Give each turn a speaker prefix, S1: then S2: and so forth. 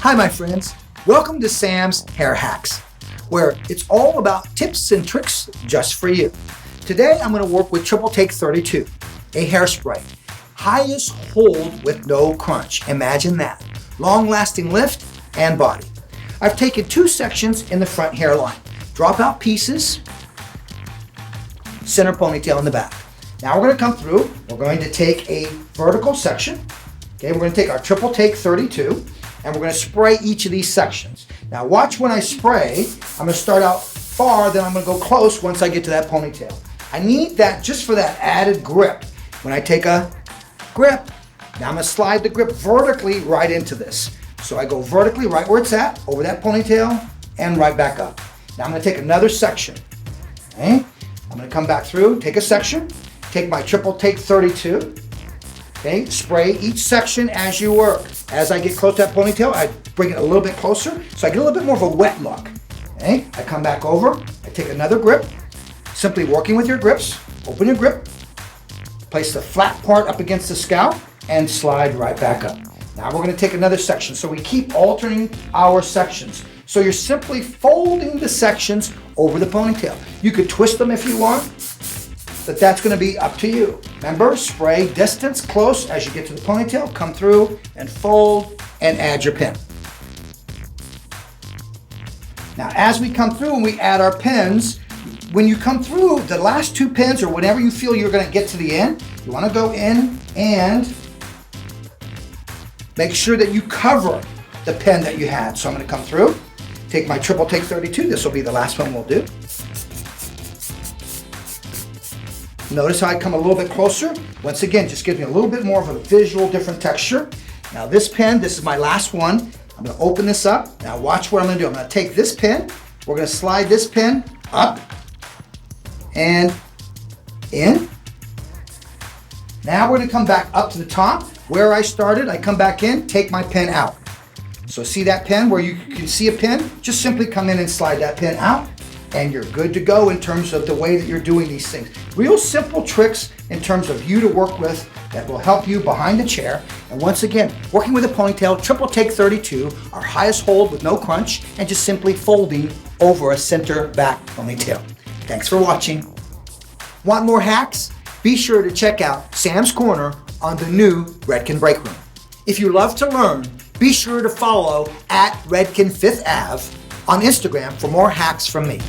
S1: Hi, my friends. Welcome to Sam's Hair Hacks, where it's all about tips and tricks just for you. Today, I'm going to work with Triple Take 32, a hairspray. Highest hold with no crunch. Imagine that. Long-lasting lift and body. I've taken two sections in the front hairline. Dropout pieces, center ponytail in the back. Now we're going to come through. We're going to take a vertical section. Okay, we're going to take our Triple Take 32. And we're going to spray each of these sections. Now watch when I spray, I'm going to start out far, then I'm going to go close once I get to that ponytail. I need that just for that added grip. When I take a grip, now I'm going to slide the grip vertically right into this. So I go vertically right where it's at, over that ponytail, and right back up. Now I'm going to take another section. Okay? I'm going to come back through, take a section, take my Triple Take 32. Okay, spray each section as you work. As I get close to that ponytail, I bring it a little bit closer so I get a little bit more of a wet look. Okay, I come back over, I take another grip, simply working with your grips, open your grip, place the flat part up against the scalp, and slide right back up. Now we're going to take another section, so we keep alternating our sections. So you're simply folding the sections over the ponytail. You could twist them if you want, but that's going to be up to you. Remember, spray distance close as you get to the ponytail, come through and fold and add your pin. Now as we come through and we add our pins, when you come through the last two pins or whenever you feel you're going to get to the end, you want to go in and make sure that you cover the pin that you had. So I'm going to come through, take my Triple Take 32, this will be the last one we'll do. Notice how I come a little bit closer. Once again, just gives me a little bit more of a visual, different texture. Now this pin, this is my last one. I'm going to open this up. Now watch what I'm going to do. I'm going to take this pin. We're going to slide this pin up and in. Now we're going to come back up to the top. Where I started, I come back in, take my pin out. So see that pin where you can see a pin? Just simply come in and slide that pin out. And you're good to go in terms of the way that you're doing these things. Real simple tricks in terms of you to work with that will help you behind the chair. And once again, working with a ponytail, Triple Take 32, our highest hold with no crunch, and just simply folding over a center back ponytail. Thanks for watching. Want more hacks? Be sure to check out Sam's Corner on the new Redken Break Room. If you love to learn, be sure to follow at Redken 5th Ave on Instagram for more hacks from me.